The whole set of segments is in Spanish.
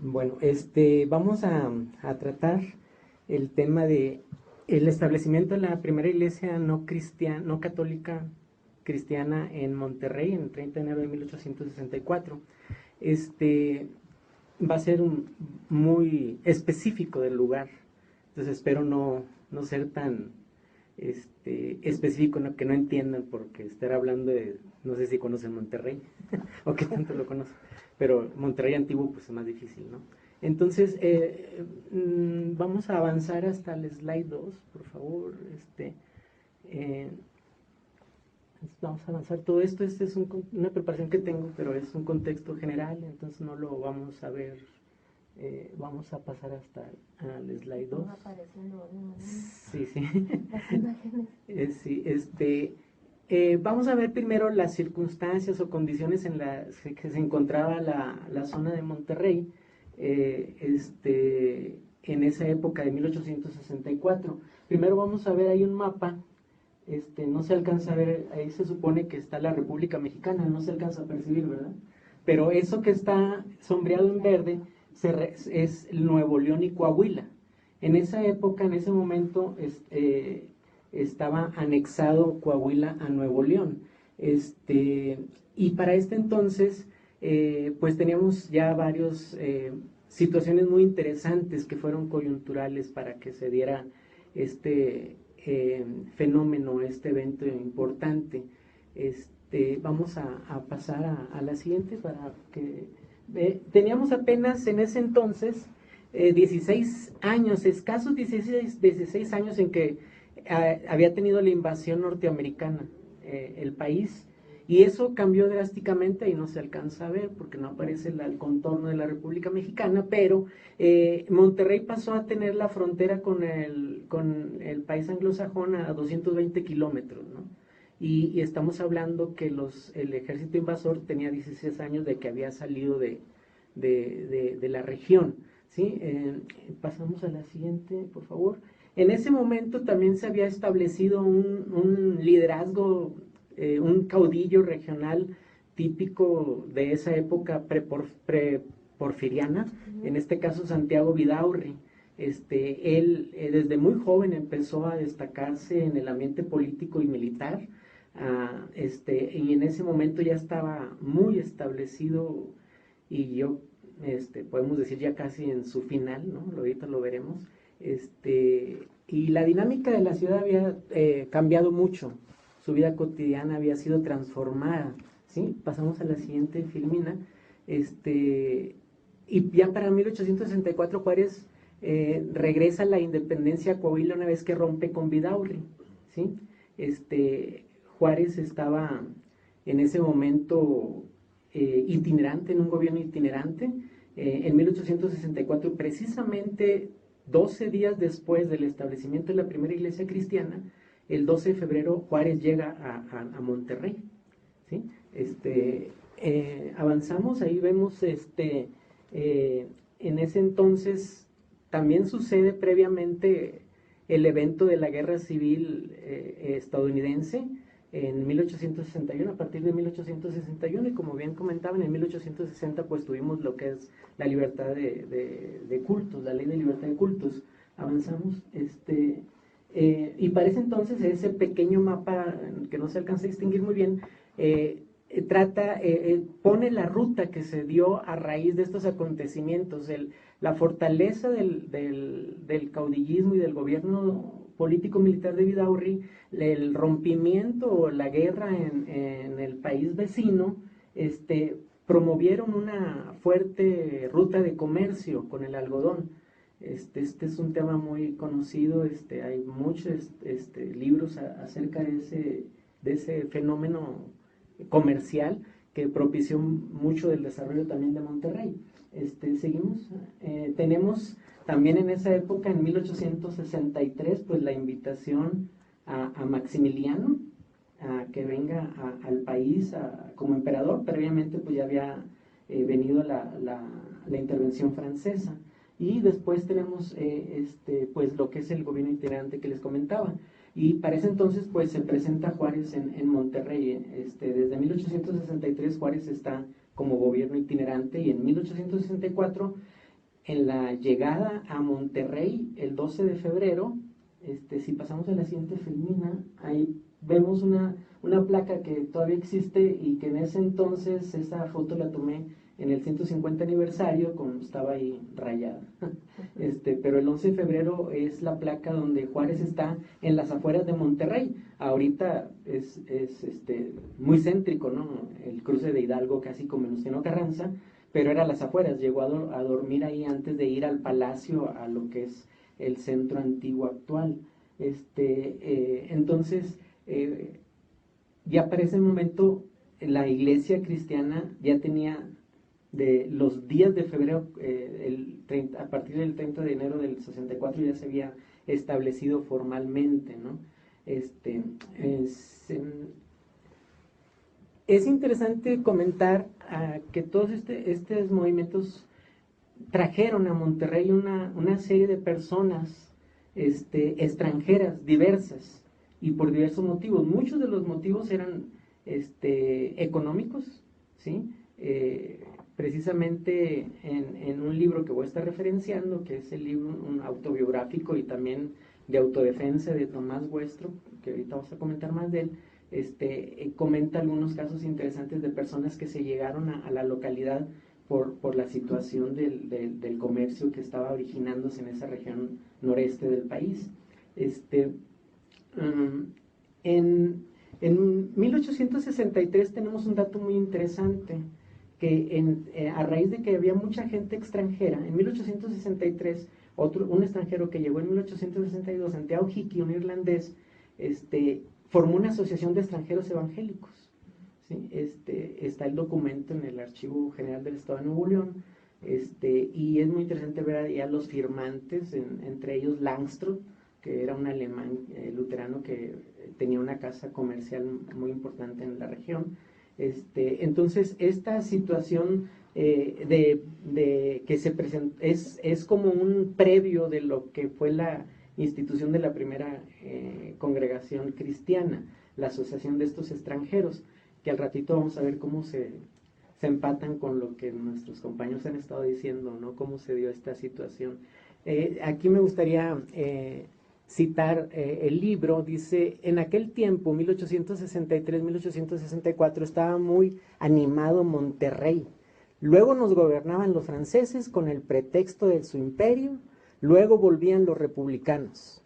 Bueno, vamos a tratar el tema de el establecimiento de la primera iglesia no cristiana, no católica cristiana en Monterrey en el 30 de enero de 1864. Este va a ser muy específico del lugar, entonces espero no ser tan específico, ¿no? Que no entiendan porque estar hablando de, no sé si conocen Monterrey o qué tanto lo conocen, pero Monterrey antiguo pues es más difícil, ¿no? Entonces, vamos a avanzar hasta el slide 2 por favor. Eh, Vamos a avanzar todo esto. Es una preparación que tengo, pero es un contexto general, entonces no lo vamos a ver. Vamos a pasar hasta al slide 2. Están apareciendo Sí, sí. las imágenes. Sí, vamos a ver primero las circunstancias o condiciones en las que se encontraba la zona de Monterrey en esa época de 1864. Primero vamos a ver ahí un mapa. No se alcanza a ver, ahí se supone que está la República Mexicana, no se alcanza a percibir, ¿verdad? Pero eso que está sombreado en verde es Nuevo León y Coahuila. En esa época, en ese momento, estaba anexado Coahuila a Nuevo León. Y para este entonces, pues teníamos ya varias situaciones muy interesantes que fueron coyunturales para que se diera fenómeno, este evento importante. Vamos a pasar a la siguiente para que teníamos apenas en ese entonces 16 años, escasos 16 años en que había tenido la invasión norteamericana el país, y eso cambió drásticamente y no se alcanza a ver porque no aparece el contorno de la República Mexicana, pero Monterrey pasó a tener la frontera con el país anglosajón a 220 kilómetros, ¿no? Y estamos hablando que el ejército invasor tenía 16 años de que había salido de la región, ¿sí? Pasamos a la siguiente, por favor. En ese momento también se había establecido un liderazgo, un caudillo regional típico de esa época preporfiriana, en este caso Santiago Vidaurri. Él desde muy joven empezó a destacarse en el ambiente político y militar, y en ese momento ya estaba muy establecido, y yo podemos decir ya casi en su final, ¿no? Ahorita lo veremos. Y la dinámica de la ciudad había cambiado mucho, su vida cotidiana había sido transformada, ¿sí? Pasamos a la siguiente filmina. Y ya para 1864 Juárez regresa a la independencia a Coahuila una vez que rompe con Vidaurri, ¿sí? Juárez estaba en ese momento itinerante, en un gobierno itinerante. En 1864, precisamente 12 días después del establecimiento de la primera iglesia cristiana, el 12 de febrero Juárez llega a Monterrey, ¿sí? Avanzamos, ahí vemos en ese entonces también sucede previamente el evento de la guerra civil estadounidense en 1861, a partir de 1861, y como bien comentaban, en 1860 pues tuvimos lo que es la libertad de cultos, la ley de libertad de cultos. Avanzamos, y para ese entonces ese pequeño mapa que no se alcanza a distinguir muy bien, pone la ruta que se dio a raíz de estos acontecimientos, la fortaleza del caudillismo y del gobierno político-militar de Vidaurri, el rompimiento o la guerra en el país vecino, promovieron una fuerte ruta de comercio con el algodón. Este es un tema muy conocido, hay muchos libros acerca de ese fenómeno comercial que propició mucho del desarrollo también de Monterrey. Seguimos. Tenemos también en esa época, en 1863, pues la invitación a Maximiliano a que venga al país como emperador. Previamente pues ya había venido la intervención francesa. Y después tenemos pues lo que es el gobierno itinerante que les comentaba. Y para ese entonces pues se presenta Juárez en Monterrey. Desde 1863 Juárez está como gobierno itinerante, y en 1864 en la llegada a Monterrey el 12 de febrero, si pasamos a la siguiente filmina, ahí vemos una placa que todavía existe y que en ese entonces esa foto la tomé en el 150 aniversario, estaba ahí rayada. Pero el 11 de febrero es la placa donde Juárez está en las afueras de Monterrey. Ahorita es muy céntrico, ¿no? El cruce de Hidalgo casi como Venustiano Carranza, pero era a las afueras. Llegó a dormir ahí antes de ir al palacio, a lo que es el centro antiguo actual. Entonces, ya para ese momento la iglesia cristiana ya tenía de los días de febrero, a partir del 30 de enero del 64 ya se había establecido formalmente, ¿no? Es interesante comentar que todos estos movimientos trajeron a Monterrey una serie de personas extranjeras, diversas, y por diversos motivos. Muchos de los motivos eran económicos, ¿sí? Precisamente en un libro que voy a estar referenciando, que es el libro un autobiográfico y también de autodefensa de Tomás Westrup, que ahorita vamos a comentar más de él, comenta algunos casos interesantes de personas que se llegaron a la localidad por la situación del comercio que estaba originándose en esa región noreste del país. En 1863 tenemos un dato muy interesante, que a raíz de que había mucha gente extranjera, en 1863, un extranjero que llegó en 1862, Santiago Hickey, un irlandés, formó una asociación de extranjeros evangélicos. ¿Sí? Está el documento en el Archivo General del Estado de Nuevo León, y es muy interesante ver allá los firmantes, entre ellos Langstroth, que era un alemán luterano que tenía una casa comercial muy importante en la región. Entonces, esta situación de que se presentó es como un previo de lo que fue la institución de la primera congregación cristiana, la asociación de estos extranjeros, que al ratito vamos a ver cómo se empatan con lo que nuestros compañeros han estado diciendo, ¿no? Cómo se dio esta situación. Aquí me gustaría citar el libro. Dice: en aquel tiempo, 1863-1864, estaba muy animado Monterrey. Luego nos gobernaban los franceses con el pretexto de su imperio, luego volvían los republicanos.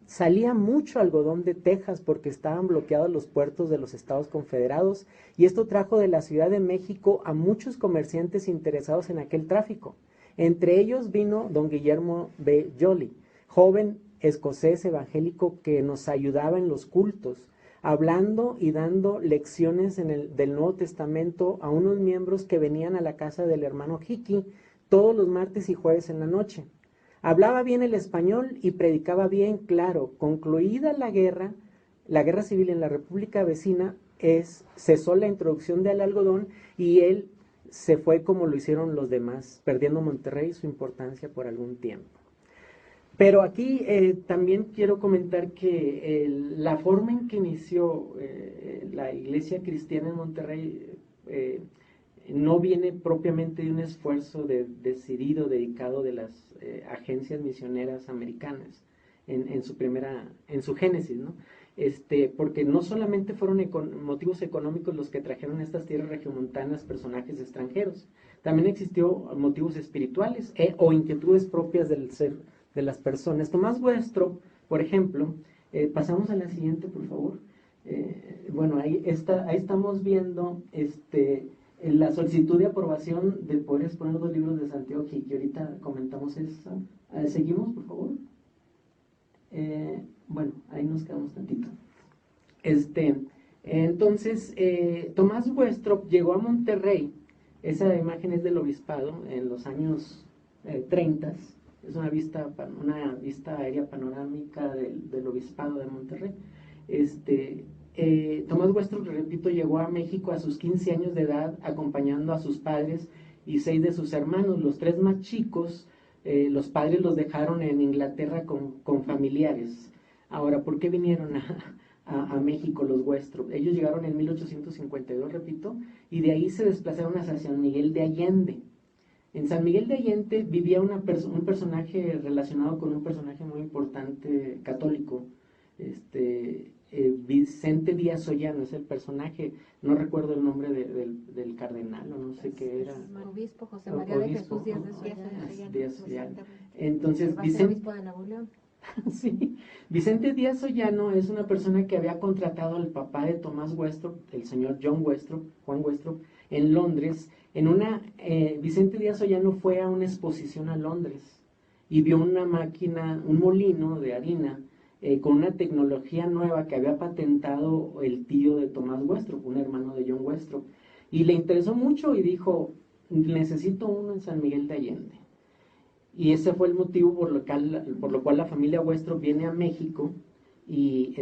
Salía mucho algodón de Texas porque estaban bloqueados los puertos de los Estados Confederados, y esto trajo de la Ciudad de México a muchos comerciantes interesados en aquel tráfico. Entre ellos vino don Guillermo B. Joly, joven escocés evangélico que nos ayudaba en los cultos, hablando y dando lecciones del Nuevo Testamento a unos miembros que venían a la casa del hermano Hickey todos los martes y jueves en la noche. Hablaba bien el español y predicaba bien claro. Concluida la guerra civil en la República vecina, cesó la introducción del algodón y él se fue como lo hicieron los demás, perdiendo Monterrey su importancia por algún tiempo. Pero aquí también quiero comentar que la forma en que inició la iglesia cristiana en Monterrey no viene propiamente de un esfuerzo decidido, dedicado de las agencias misioneras americanas en su génesis, ¿no? Porque no solamente fueron motivos económicos los que trajeron a estas tierras regiomontanas personajes extranjeros, también existió motivos espirituales o inquietudes propias del ser de las personas. Tomás Westrup, por ejemplo, pasamos a la siguiente, por favor. Bueno, ahí estamos viendo la solicitud de aprobación de poder exponer 2 libros de Santiago Hickey. Ahorita comentamos eso. Seguimos, por favor. Bueno, ahí nos quedamos tantito. Entonces, Tomás Westrup llegó a Monterrey. Esa imagen es del obispado en los años 30. Es una vista aérea panorámica del obispado de Monterrey. Tomás Westrup, repito, llegó a México a sus 15 años de edad, acompañando a sus padres y 6 de sus hermanos. Los 3 más chicos, los padres los dejaron en Inglaterra con familiares. Ahora, ¿por qué vinieron a México los Westrup? Ellos llegaron en 1852, repito, y de ahí se desplazaron hacia San Miguel de Allende. En San Miguel de Allende vivía un personaje relacionado con un personaje muy importante católico, Vicente Díaz Sollano es el personaje, no recuerdo el nombre del cardenal o no sé qué era. Obispo José María de Obispo, Jesús Díaz de Sollano. Díaz Sollano. Entonces, Va a ser obispo de Nuevo León. sí, Vicente Díaz Sollano es una persona que había contratado al papá de Tomás Westrop, el señor John Westrop, Juan Westrop, en Londres. Vicente Díaz Sollano fue a una exposición a Londres y vio una máquina, un molino de harina con una tecnología nueva que había patentado el tío de Tomás Westrop, un hermano de John Westrop, y le interesó mucho y dijo, necesito uno en San Miguel de Allende. Y ese fue el motivo por lo cual la familia Westrop viene a México y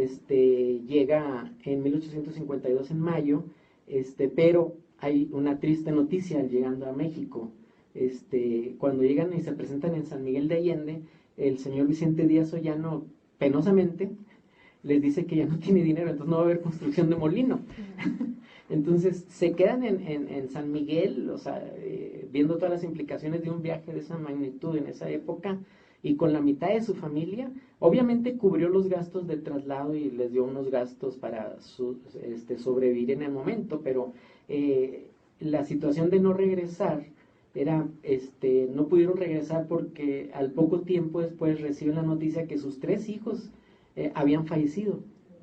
llega en 1852 en mayo, pero hay una triste noticia al llegando a México. Cuando llegan y se presentan en San Miguel de Allende, el señor Vicente Díaz Sollano, penosamente, les dice que ya no tiene dinero, entonces no va a haber construcción de molino. Entonces se quedan en San Miguel, o sea, viendo todas las implicaciones de un viaje de esa magnitud en esa época y con la mitad de su familia. Obviamente cubrió los gastos de traslado y les dio unos gastos para sobrevivir en el momento, pero la situación de no regresar era, no pudieron regresar porque al poco tiempo después reciben la noticia que sus 3 hijos habían fallecido,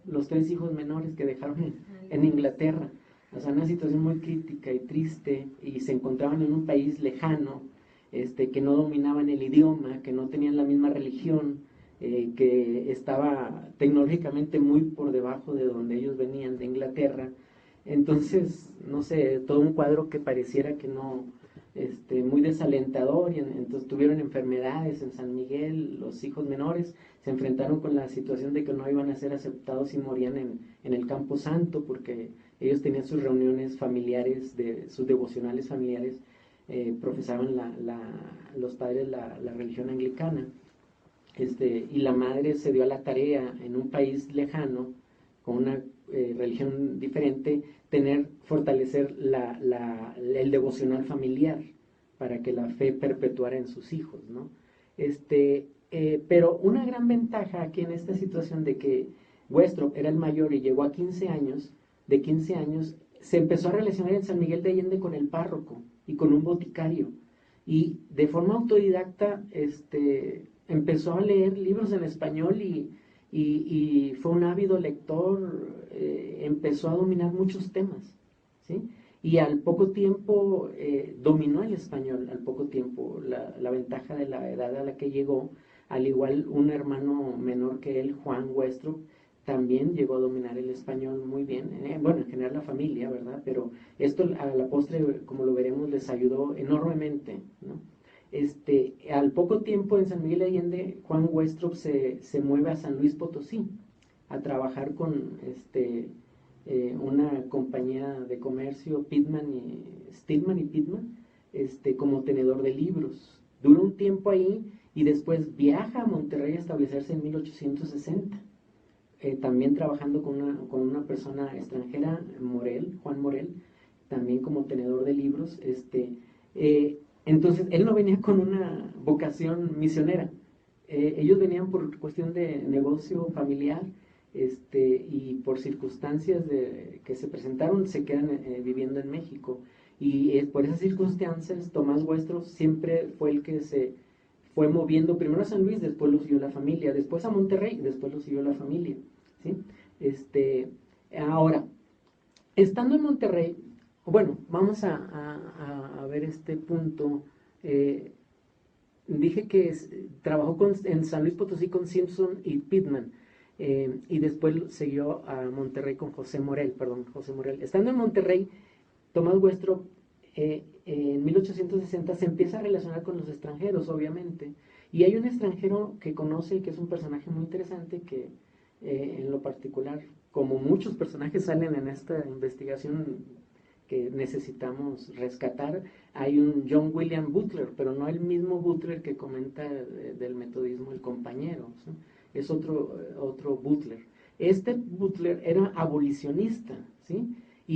los 3 hijos menores que dejaron en Inglaterra. O sea, una situación muy crítica y triste, y se encontraban en un país lejano, que no dominaban el idioma, que no tenían la misma religión, que estaba tecnológicamente muy por debajo de donde ellos venían, de Inglaterra. Entonces, no sé, todo un cuadro que pareciera que no, muy desalentador, y entonces tuvieron enfermedades en San Miguel, los hijos menores se enfrentaron con la situación de que no iban a ser aceptados y morían en el Campo Santo, porque ellos tenían sus reuniones familiares, sus devocionales familiares, profesaban los padres la religión anglicana, y la madre se dio a la tarea en un país lejano, con una religión diferente, fortalecer el devocional familiar para que la fe perpetuara en sus hijos, ¿no? Pero una gran ventaja aquí en esta situación de que Westrop era el mayor y llegó a 15 años, de 15 años, se empezó a relacionar en San Miguel de Allende con el párroco y con un boticario. Y de forma autodidacta empezó a leer libros en español y fue un ávido lector, empezó a dominar muchos temas, ¿sí? Y al poco tiempo dominó el español, al poco tiempo, la ventaja de la edad a la que llegó, al igual un hermano menor que él, Juan Westrop, también llegó a dominar el español muy bien, bueno, en general la familia, ¿verdad? Pero esto a la postre, como lo veremos, les ayudó enormemente, ¿no? Al poco tiempo en San Miguel de Allende, Juan Westrop se mueve a San Luis Potosí a trabajar con una compañía de comercio, Stillman y Pittman, como tenedor de libros. Dura un tiempo ahí y después viaja a Monterrey a establecerse en 1860. También trabajando con una persona extranjera, Juan Morel, también como tenedor de libros. Entonces, él no venía con una vocación misionera. Ellos venían por cuestión de negocio familiar, y por circunstancias que se presentaron, se quedan viviendo en México. Y por esas circunstancias, Tomás Westrop siempre fue el que se fue moviendo primero a San Luis, después lo siguió la familia, después a Monterrey, después lo siguió la familia, ¿sí? Ahora, estando en Monterrey, bueno, vamos a ver este punto. Dije que trabajó en San Luis Potosí con Simpson y Pittman, y después siguió a Monterrey con José Morel. Estando en Monterrey, Tomás Westrop en 1860 se empieza a relacionar con los extranjeros, obviamente, y hay un extranjero que conoce, que es un personaje muy interesante, que en lo particular, como muchos personajes salen en esta investigación que necesitamos rescatar, hay un John William Butler, pero no el mismo Butler que comenta del metodismo el compañero, ¿sí? Es otro Butler. Este Butler era abolicionista, ¿sí?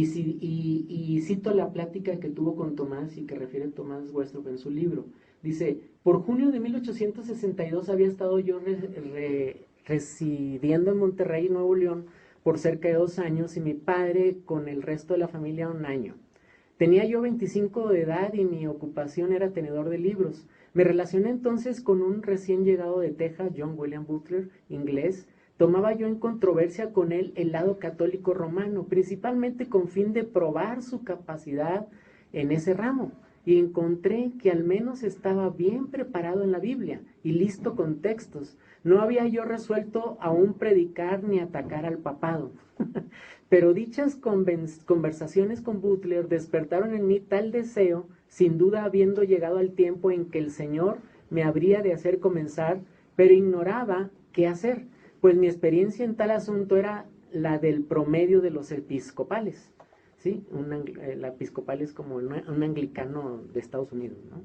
y cito la plática que tuvo con Tomás y que refiere Tomás Westrop en su libro. Dice, por junio de 1862 había estado yo residiendo en Monterrey, Nuevo León, por cerca de 2 años y mi padre con el resto de la familia 1 año. Tenía yo 25 de edad y mi ocupación era tenedor de libros. Me relacioné entonces con un recién llegado de Texas, John William Butler, inglés. Tomaba yo en controversia con él el lado católico romano, principalmente con fin de probar su capacidad en ese ramo. Y encontré que al menos estaba bien preparado en la Biblia y listo con textos. No había yo resuelto aún predicar ni atacar al papado. Pero dichas conversaciones con Butler despertaron en mí tal deseo, sin duda habiendo llegado al tiempo en que el Señor me habría de hacer comenzar, pero ignoraba qué hacer, pues mi experiencia en tal asunto era la del promedio de los episcopales. ¿Sí? El episcopal es como un anglicano de Estados Unidos, ¿no?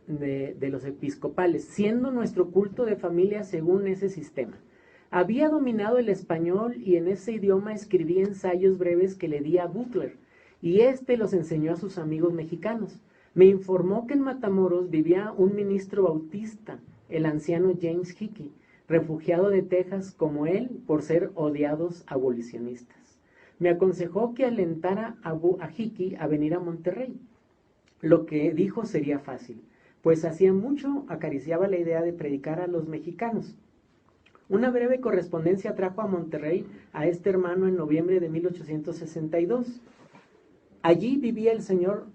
De los episcopales, siendo nuestro culto de familia según ese sistema. Había dominado el español y en ese idioma escribí ensayos breves que le di a Butler, y los enseñó a sus amigos mexicanos. Me informó que en Matamoros vivía un ministro bautista, el anciano James Hickey, refugiado de Texas como él por ser odiados abolicionistas. Me aconsejó que alentara a Hickey a venir a Monterrey. Lo que dijo sería fácil, pues hacía mucho acariciaba la idea de predicar a los mexicanos. Una breve correspondencia trajo a Monterrey a este hermano en noviembre de 1862. Allí vivía el señor,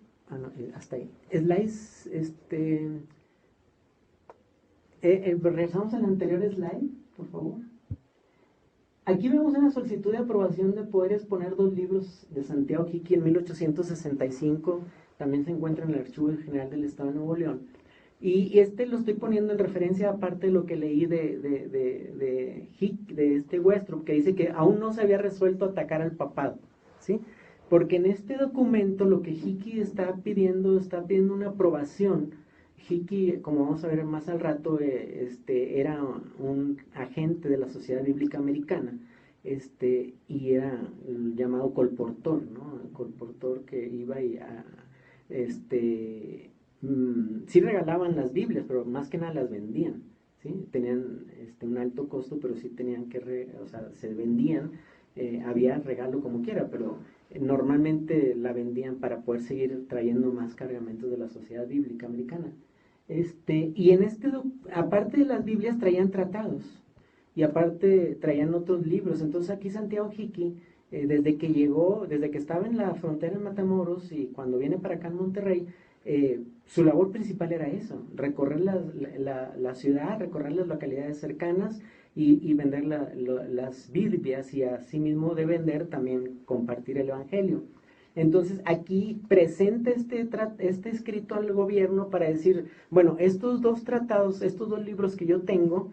hasta ahí, regresamos al anterior slide, por favor. Aquí vemos una solicitud de aprobación de poder exponer 2 libros de Santiago Hickey en 1865, también se encuentra en el Archivo General del Estado de Nuevo León. Y lo estoy poniendo en referencia aparte de lo que leí de Westrop, que dice que aún no se había resuelto atacar al papado, ¿sí? Porque en este documento lo que Hickey está pidiendo una aprobación. Hickey, como vamos a ver más al rato, era un agente de la Sociedad Bíblica Americana, y era el llamado colportor, ¿no? El colportor que iba y sí regalaban las Biblias, pero más que nada las vendían, ¿sí? Tenían un alto costo, pero sí tenían que, se vendían, había regalo como quiera, pero normalmente la vendían para poder seguir trayendo más cargamentos de la Sociedad Bíblica Americana. Y aparte de las Biblias traían tratados, y aparte traían otros libros. Entonces aquí Santiago Hickey, desde que estaba en la frontera en Matamoros y cuando viene para acá en Monterrey, su labor principal era eso, recorrer la ciudad, recorrer las localidades cercanas y vender las Biblias, y asimismo de vender también compartir el Evangelio. Entonces aquí presenta este escrito al gobierno para decir, bueno, estos 2 tratados, estos 2 libros que yo tengo,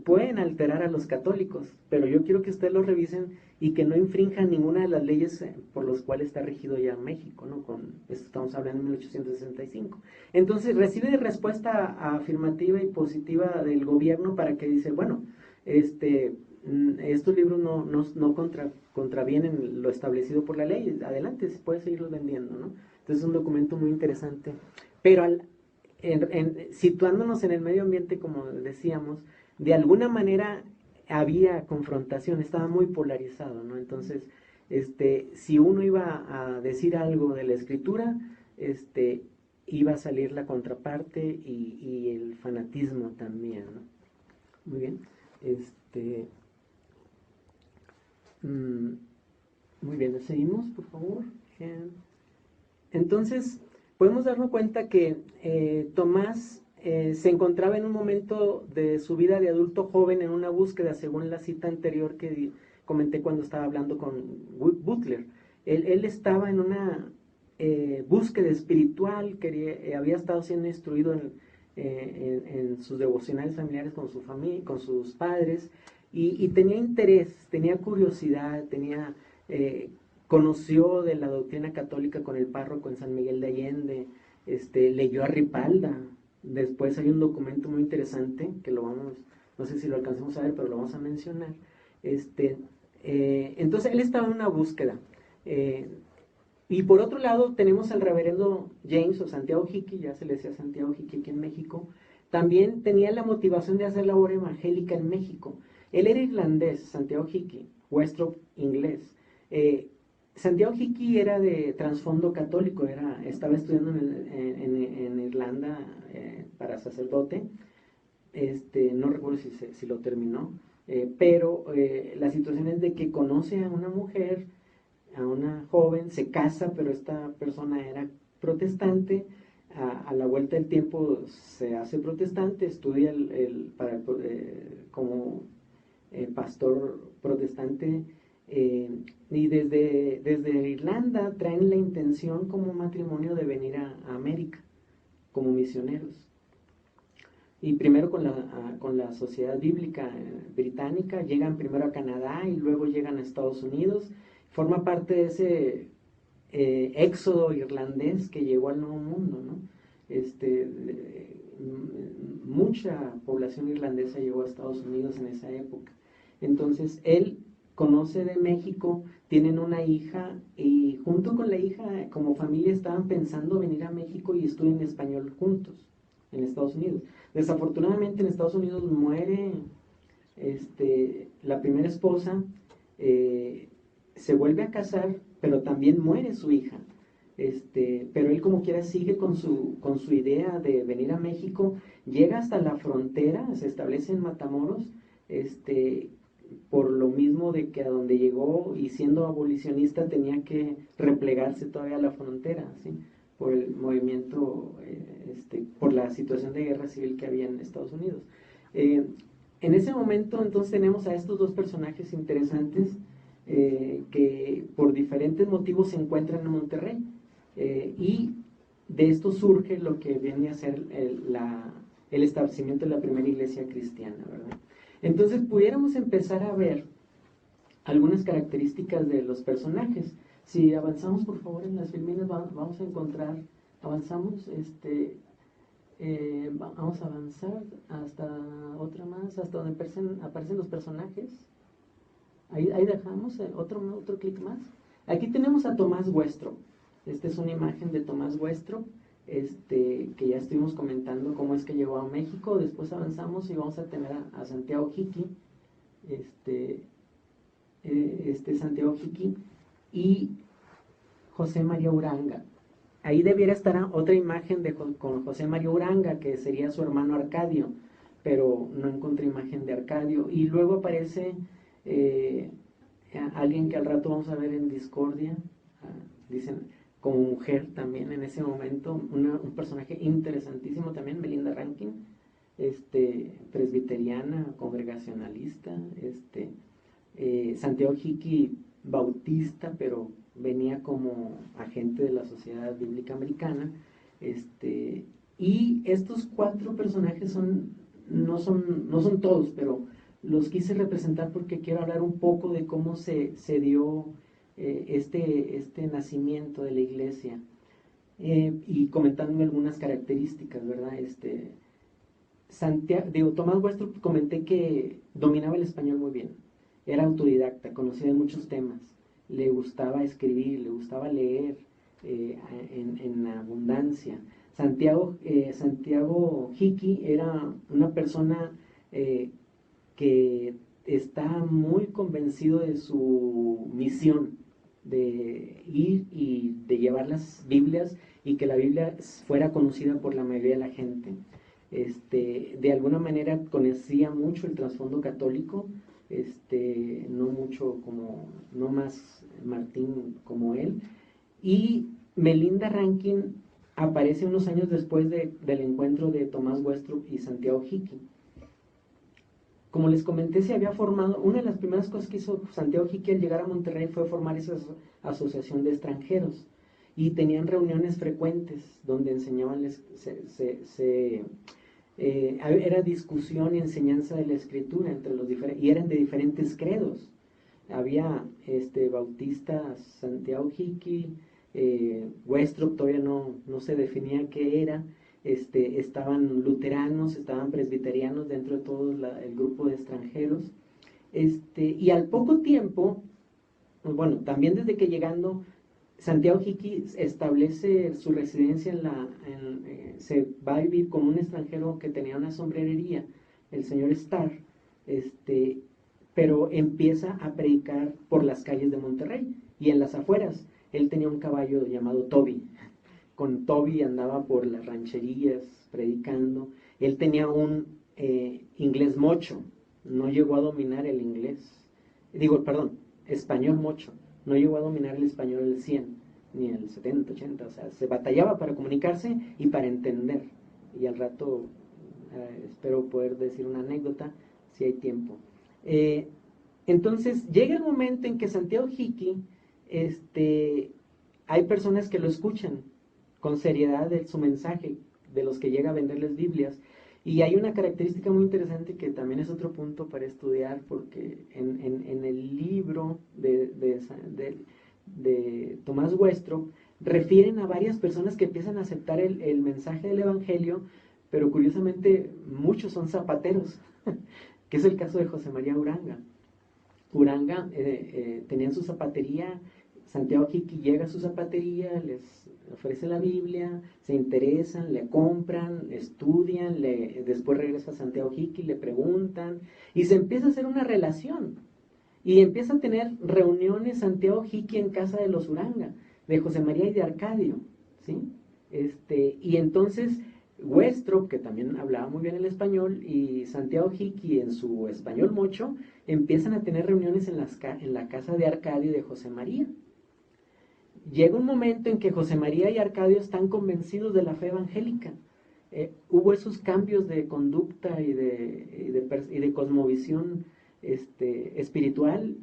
pueden alterar a los católicos, pero yo quiero que ustedes los revisen y que no infrinjan ninguna de las leyes por las cuales está regido ya México, ¿no? Con esto estamos hablando de 1865. Entonces recibe respuesta afirmativa y positiva del gobierno para que dice, bueno, estos libros no contravienen lo establecido por la ley, adelante, se puede seguirlos vendiendo, ¿no? Entonces es un documento muy interesante, pero situándonos en el medio ambiente, como decíamos, de alguna manera había confrontación, estaba muy polarizado, ¿no? Entonces, si uno iba a decir algo de la escritura, iba a salir la contraparte y el fanatismo también, ¿no? Muy bien, muy bien, seguimos, por favor. Entonces, podemos darnos cuenta que Tomás se encontraba en un momento de su vida de adulto joven en una búsqueda, según la cita anterior que comenté cuando estaba hablando con Butler. Él estaba en una búsqueda espiritual, había estado siendo instruido en sus devocionales familiares con su familia, con sus padres, y tenía interés, tenía curiosidad, conoció de la doctrina católica con el párroco en San Miguel de Allende, leyó a Ripalda. Después hay un documento muy interesante que no sé si lo alcancemos a ver, pero lo vamos a mencionar. Entonces él estaba en una búsqueda. Y por otro lado tenemos al reverendo James o Santiago Hickey, ya se le decía Santiago Hickey aquí en México, también tenía la motivación de hacer labor evangélica en México. Él era irlandés, Santiago Hickey, Westropp inglés. Santiago Hickey era de trasfondo católico, estaba estudiando en Irlanda para sacerdote. No recuerdo si lo terminó, pero la situación es de que conoce a una mujer, a una joven, se casa, pero esta persona era protestante. A la vuelta del tiempo se hace protestante, estudia como pastor protestante, y desde Irlanda traen la intención como matrimonio de venir a América como misioneros. Y primero con la Sociedad Bíblica Británica, llegan primero a Canadá y luego llegan a Estados Unidos. Forma parte de ese éxodo irlandés que llegó al Nuevo Mundo, ¿no? Mucha población irlandesa llegó a Estados Unidos en esa época. Entonces él conoce de México, tienen una hija y junto con la hija como familia estaban pensando venir a México y estudian español juntos en Estados Unidos. Desafortunadamente en Estados Unidos muere la primera esposa, se vuelve a casar, pero también muere su hija. Pero él como quiera sigue con su idea de venir a México, llega hasta la frontera, se establece en Matamoros, por lo mismo de que a donde llegó y siendo abolicionista tenía que replegarse todavía a la frontera, ¿sí? Por el movimiento, por la situación de guerra civil que había en Estados Unidos. En ese momento entonces tenemos a estos dos personajes interesantes que por diferentes motivos se encuentran en Monterrey, y de esto surge lo que viene a ser el establecimiento de la primera iglesia cristiana, ¿verdad? Entonces pudiéramos empezar a ver algunas características de los personajes. Si avanzamos por favor en las filminas, vamos a encontrar, avanzamos, vamos a avanzar hasta otra más, hasta donde aparecen los personajes. Ahí dejamos otro clic más. Aquí tenemos a Tomás Westropp. Esta es una imagen de Tomás Westropp, que ya estuvimos comentando cómo es que llegó a México. Después avanzamos y vamos a tener a Santiago Hickey, Santiago Hickey y José María Uranga. Ahí debiera estar otra imagen con José María Uranga, que sería su hermano Arcadio, pero no encontré imagen de Arcadio. Y luego aparece alguien que al rato vamos a ver en Discordia, dicen como mujer también en ese momento, un personaje interesantísimo también, Melinda Rankin, presbiteriana, congregacionalista, Santiago Hickey, bautista, pero venía como agente de la Sociedad Bíblica Americana, y estos cuatro personajes no son todos, pero los quise representar porque quiero hablar un poco de cómo se dio este nacimiento de la iglesia, y comentándome algunas características, ¿verdad? Tomás Westropp, comenté que dominaba el español muy bien, era autodidacta, conocía de muchos temas, le gustaba escribir, le gustaba leer en abundancia. Santiago Hickey era una persona que está muy convencido de su misión de ir y de llevar las Biblias y que la Biblia fuera conocida por la mayoría de la gente. De alguna manera conocía mucho el trasfondo católico, no más Martín como él. Y Melinda Rankin aparece unos años después del encuentro de Tomás Westropp y Santiago Hickey. Como les comenté, se había formado, una de las primeras cosas que hizo Santiago Hickey al llegar a Monterrey fue formar esa asociación de extranjeros, y tenían reuniones frecuentes donde enseñaban, era discusión y enseñanza de la escritura entre los diferentes, y eran de diferentes credos. Había bautistas, Santiago Hickey, Westropp todavía no se definía qué era, estaban luteranos, estaban presbiterianos dentro de todo el grupo de extranjeros, Y al poco tiempo, bueno, también desde que llegando, Santiago Hickey establece su residencia se va a vivir con un extranjero que tenía una sombrerería, el señor Starr, pero empieza a predicar por las calles de Monterrey y en las afueras. Él tenía un caballo llamado Toby. Con Toby andaba por las rancherías predicando. Él tenía un inglés mocho, no llegó a dominar el inglés. Perdón, español mocho. No llegó a dominar el español al 100, ni el 70, 80. O sea, se batallaba para comunicarse y para entender. Y al rato espero poder decir una anécdota, si hay tiempo. Entonces, llega el momento en que Santiago Hickey, hay personas que lo escuchan con seriedad de su mensaje, de los que llega a venderles Biblias. Y hay una característica muy interesante que también es otro punto para estudiar, porque en el libro de Tomás Westrop refieren a varias personas que empiezan a aceptar el mensaje del Evangelio, pero curiosamente muchos son zapateros, que es el caso de José María Uranga. Uranga tenía en su zapatería. Santiago Hickey llega a su zapatería, les ofrece la Biblia, se interesan, le compran, estudian, después regresa a Santiago Hickey, le preguntan, y se empieza a hacer una relación. Y empieza a tener reuniones Santiago Hickey en casa de los Uranga, de José María y de Arcadio, ¿sí? Y entonces Westrop, que también hablaba muy bien el español, y Santiago Hickey en su español mocho, empiezan a tener reuniones en la casa de Arcadio y de José María. Llega un momento en que José María y Arcadio están convencidos de la fe evangélica. Hubo esos cambios de conducta y de cosmovisión espiritual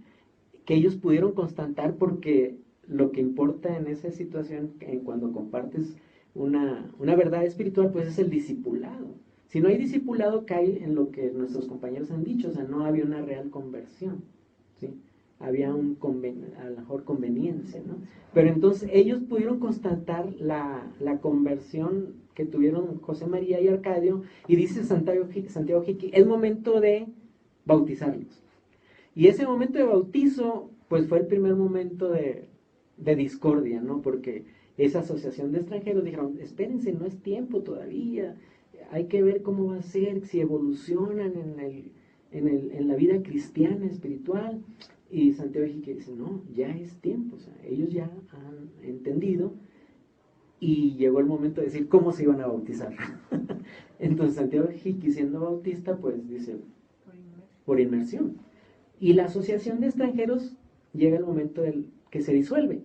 que ellos pudieron constatar, porque lo que importa en esa situación, cuando compartes una verdad espiritual, pues es el discipulado. Si no hay discipulado, cae en lo que nuestros compañeros han dicho, o sea, no había una real conversión, ¿sí? Había a lo mejor conveniencia, ¿no? Pero entonces ellos pudieron constatar la conversión que tuvieron José María y Arcadio, y dice Santiago Hickey, es momento de bautizarlos. Y ese momento de bautizo, pues fue el primer momento de discordia, ¿no? Porque esa asociación de extranjeros dijeron, espérense, no es tiempo todavía, hay que ver cómo va a ser, si evolucionan en la vida cristiana, espiritual. Y Santiago Hickey dice, no, ya es tiempo, o sea, ellos ya han entendido, y llegó el momento de decir cómo se iban a bautizar. Entonces Santiago Hickey, siendo bautista, pues dice, por inmersión. Y la asociación de extranjeros llega el momento que se disuelve.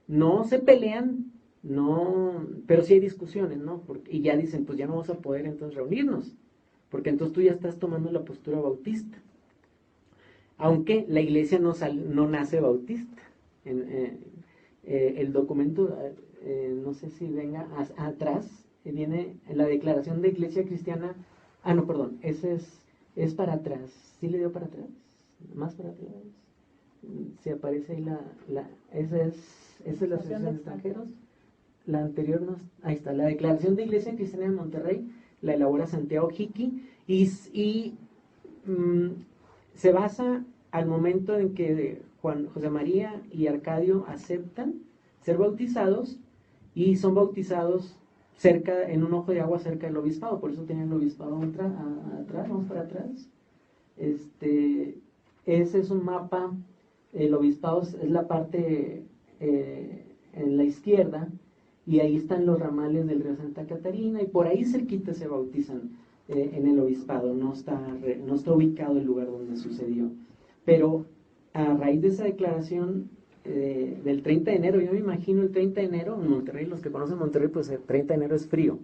No se pelean, no, pero sí hay discusiones, ¿no? Y ya dicen, pues ya no vamos a poder entonces reunirnos, porque entonces tú ya estás tomando la postura bautista. Aunque la iglesia no nace bautista. El documento, no sé si venga atrás, viene la declaración de Iglesia Cristiana. No, perdón, ese es para atrás. ¿Sí le dio para atrás? ¿Más para atrás? Si aparece ahí esa es la Asociación de Extranjeros. La anterior, ahí está, la Declaración de Iglesia Cristiana de Monterrey, la elabora Santiago Hickey, y se basa al momento en que José María y Arcadio aceptan ser bautizados, y son bautizados en un ojo de agua cerca del obispado. Por eso tienen el obispado atrás, vamos para atrás. Ese es un mapa. El obispado es la parte en la izquierda, y ahí están los ramales del río Santa Catarina, y por ahí cerquita se bautizan en el obispado. No está ubicado el lugar donde sucedió. Pero a raíz de esa declaración del 30 de enero, yo me imagino el 30 de enero en Monterrey, los que conocen Monterrey, pues el 30 de enero es frío,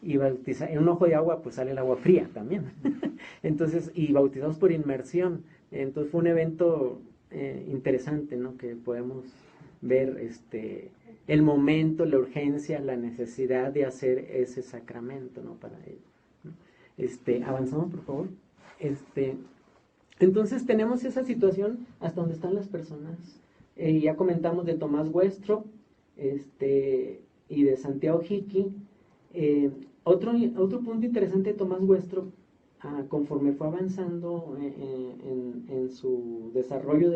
y en un ojo de agua pues sale el agua fría también. Entonces, y bautizados por inmersión. Entonces fue un evento interesante, ¿no? Que podemos ver el momento, la urgencia, la necesidad de hacer ese sacramento, ¿no? Para ello. Avanzamos, por favor. Entonces tenemos esa situación hasta donde están las personas. Ya comentamos de Tomás Westrop y de Santiago Hickey. Otro punto interesante de Tomás Westrop, conforme fue avanzando en su desarrollo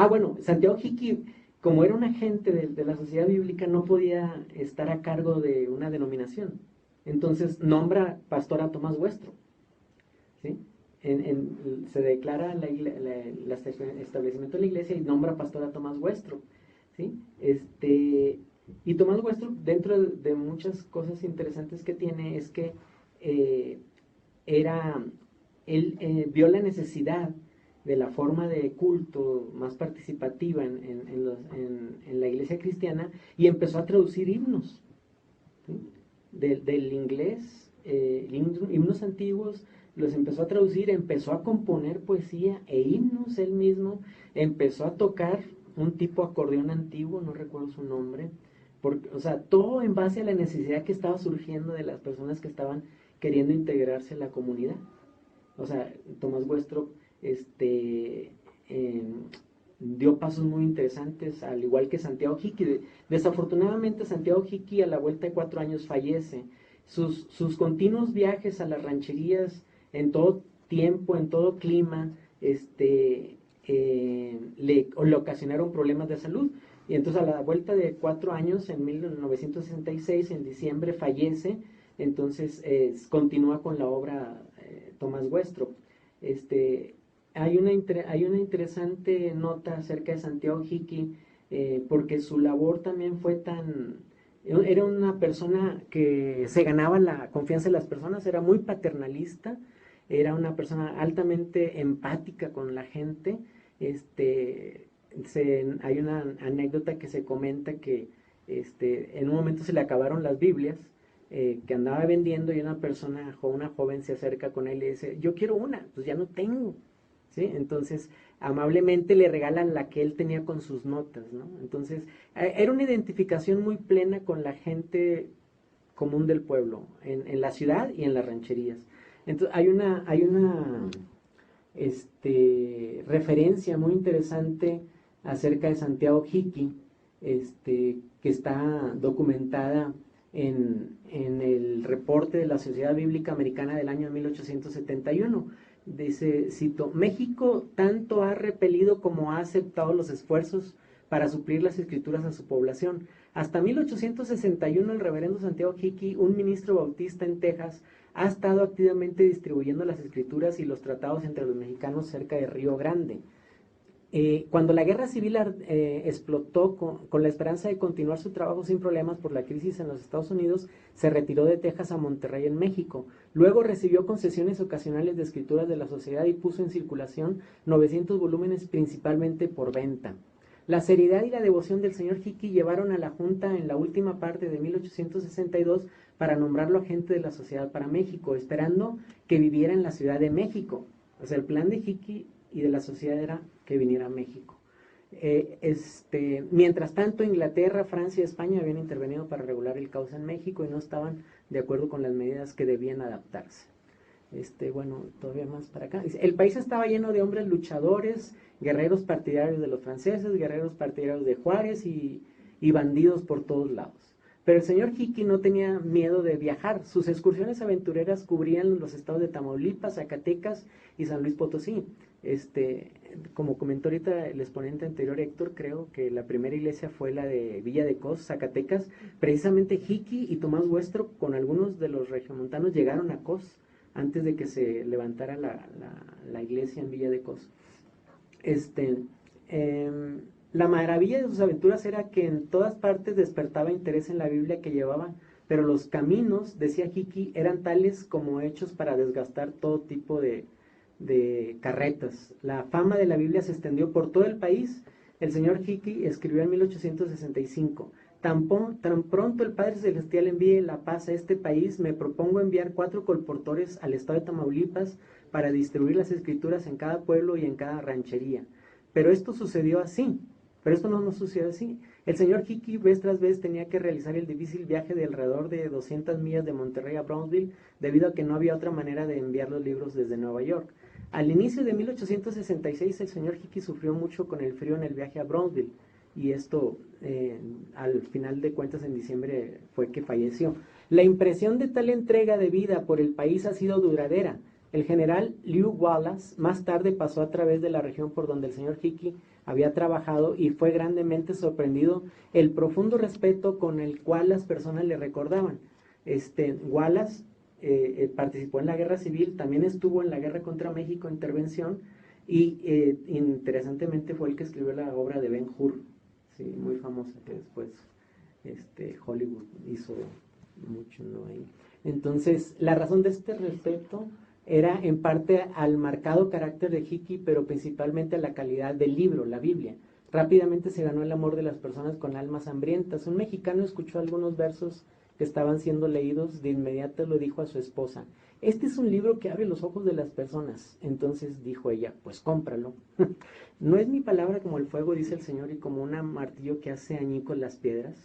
bueno, Santiago Hickey, como era un agente de la sociedad bíblica, no podía estar a cargo de una denominación. Entonces nombra pastor a Tomás Westro, ¿sí? Se declara el establecimiento de la iglesia y nombra pastor a Tomás Westro, ¿sí? Y Tomás Westro, dentro de muchas cosas interesantes que tiene, es que él vio la necesidad de la forma de culto más participativa en la iglesia cristiana y empezó a traducir himnos, ¿sí? Del inglés, himnos antiguos, los empezó a traducir, empezó a componer poesía e himnos él mismo, empezó a tocar un tipo de acordeón antiguo, no recuerdo su nombre, o sea, todo en base a la necesidad que estaba surgiendo de las personas que estaban queriendo integrarse a la comunidad. O sea, Tomás Westropp dio pasos muy interesantes, al igual que Santiago Hickey. Desafortunadamente, Santiago Hickey a la vuelta de 4 años fallece. Sus continuos viajes a las rancherías en todo tiempo, en todo clima, le ocasionaron problemas de salud. Y entonces a la vuelta de 4 años, en 1966, en diciembre, fallece. Entonces continúa con la obra Tomás Westropp. Hay una interesante nota acerca de Santiago Hickey, porque su labor también fue era una persona que se ganaba la confianza de las personas, era muy paternalista, era una persona altamente empática con la gente. Hay una anécdota que se comenta que en un momento se le acabaron las Biblias que andaba vendiendo, y una joven se acerca con él y le dice: yo quiero una, pues ya no tengo, ¿sí? Entonces amablemente le regalan la que él tenía con sus notas, ¿no? Entonces era una identificación muy plena con la gente común del pueblo, en la ciudad y en las rancherías. Entonces hay una referencia muy interesante acerca de Santiago Hickey, que está documentada en el reporte de la Sociedad Bíblica Americana del año 1871. Dice, cito: México tanto ha repelido como ha aceptado los esfuerzos para suplir las escrituras a su población. Hasta 1861 el reverendo Santiago Hickey, un ministro bautista en Texas, ha estado activamente distribuyendo las escrituras y los tratados entre los mexicanos cerca de Río Grande. Cuando la guerra civil explotó con la esperanza de continuar su trabajo sin problemas por la crisis en los Estados Unidos, se retiró de Texas a Monterrey, en México. Luego recibió concesiones ocasionales de escrituras de la sociedad y puso en circulación 900 volúmenes, principalmente por venta. La seriedad y la devoción del señor Hickey llevaron a la Junta en la última parte de 1862 para nombrarlo agente de la Sociedad para México, esperando que viviera en la Ciudad de México. O sea, el plan de Hickey y de la sociedad era que viniera a México. Mientras tanto, Inglaterra, Francia y España habían intervenido para regular el caos en México y no estaban de acuerdo con las medidas que debían adaptarse. Bueno, todavía más para acá. Dice, el país estaba lleno de hombres luchadores, guerreros partidarios de los franceses, guerreros partidarios de Juárez y bandidos por todos lados. Pero el señor Hickey no tenía miedo de viajar. Sus excursiones aventureras cubrían los estados de Tamaulipas, Zacatecas y San Luis Potosí. Como comentó ahorita el exponente anterior, Héctor, creo que la primera iglesia fue la de Villa de Cos, Zacatecas. Precisamente Hickey y Tomás Westropp, con algunos de los regiomontanos, llegaron a Cos antes de que se levantara la iglesia en Villa de Cos. La maravilla de sus aventuras era que en todas partes despertaba interés en la Biblia que llevaba, pero los caminos, decía Hickey, eran tales como hechos para desgastar todo tipo de carretas. La fama de la Biblia se extendió por todo el país. El señor Hickey escribió en 1865: tan pronto el Padre Celestial envíe la paz a este país, me propongo enviar 4 colportores al estado de Tamaulipas para distribuir las escrituras en cada pueblo y en cada ranchería. Pero esto sucedió así. Pero esto no sucedió así. El señor Hickey vez tras vez tenía que realizar el difícil viaje de alrededor de 200 millas de Monterrey a Brownsville, debido a que no había otra manera de enviar los libros desde Nueva York. Al inicio de 1866 el señor Hickey sufrió mucho con el frío en el viaje a Brownsville. y esto al final de cuentas en diciembre fue que falleció. La impresión de tal entrega de vida por el país ha sido duradera. El general Lew Wallace más tarde pasó a través de la región por donde el señor Hickey había trabajado y fue grandemente sorprendido el profundo respeto con el cual las personas le recordaban. Wallace participó en la guerra civil, también estuvo en la guerra contra México, intervención, y interesantemente fue el que escribió la obra de Ben-Hur, sí, muy famosa, que después Hollywood hizo mucho, ¿no? Ahí. Entonces, la razón de este respeto era en parte al marcado carácter de Hickey, pero principalmente a la calidad del libro, la Biblia. Rápidamente se ganó el amor de las personas con almas hambrientas. Un mexicano escuchó algunos versos que estaban siendo leídos, de inmediato lo dijo a su esposa: este es un libro que abre los ojos de las personas. Entonces dijo ella: pues cómpralo. No es mi palabra como el fuego, dice el Señor, y como un martillo que hace añicos las piedras.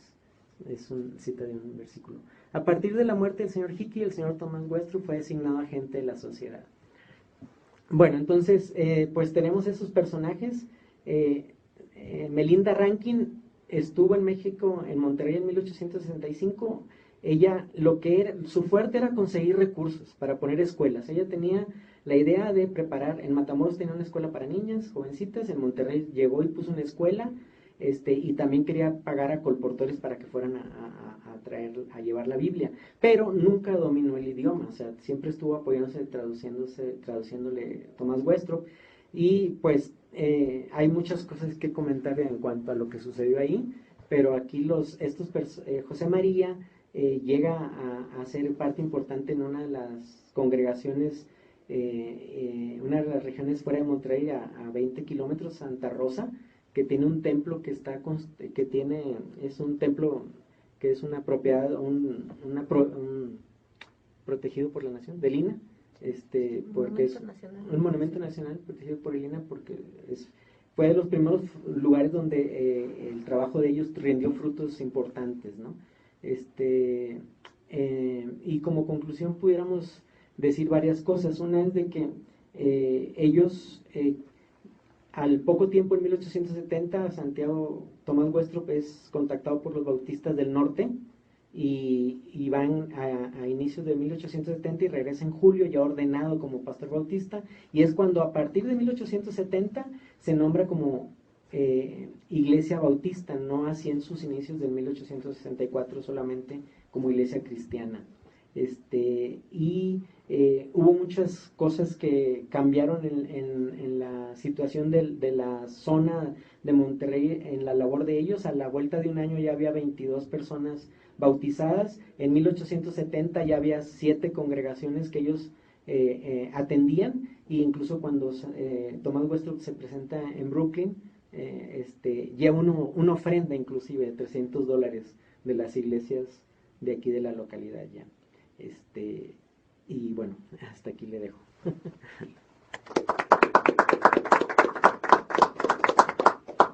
Es un cita de un versículo. A partir de la muerte del señor Hickey, el señor Thomas Westrop fue designado agente de la sociedad. Bueno, entonces, pues tenemos esos personajes. Melinda Rankin estuvo en México, en Monterrey, en 1865. Ella, su fuerte era conseguir recursos para poner escuelas. Ella tenía la idea de preparar, en Matamoros tenía una escuela para niñas, jovencitas, en Monterrey llegó y puso una escuela, y también quería pagar a colportores para que fueran a llevar la Biblia, pero nunca dominó el idioma, o sea, siempre estuvo apoyándose, traduciéndole Tomás Westrop, y pues hay muchas cosas que comentar en cuanto a lo que sucedió ahí, pero aquí José María llega a ser parte importante en una de las congregaciones, una de las regiones fuera de Monterrey, a 20 kilómetros, Santa Rosa, que tiene un templo es un templo que es una propiedad, protegido por la nación, del INAH, porque es un monumento nacional protegido por el INAH, porque fue de los primeros lugares donde el trabajo de ellos rindió frutos importantes, ¿no? Y como conclusión pudiéramos decir varias cosas. Una es de que ellos, al poco tiempo, en 1870, Santiago Tomás Westrop es contactado por los bautistas del norte y van a inicios de 1870 y regresa en julio ya ordenado como pastor bautista, y es cuando a partir de 1870 se nombra como iglesia bautista, no así en sus inicios de 1864 solamente como iglesia cristiana. Hubo muchas cosas que cambiaron en la situación de la zona de Monterrey en la labor de ellos. A la vuelta de un año ya había 22 personas bautizadas. En 1870 ya había 7 congregaciones que ellos atendían, e incluso cuando Tomás Westrop se presenta en Brooklyn, lleva una ofrenda inclusive de $300 de las iglesias de aquí de la localidad ya. Y bueno, hasta aquí le dejo.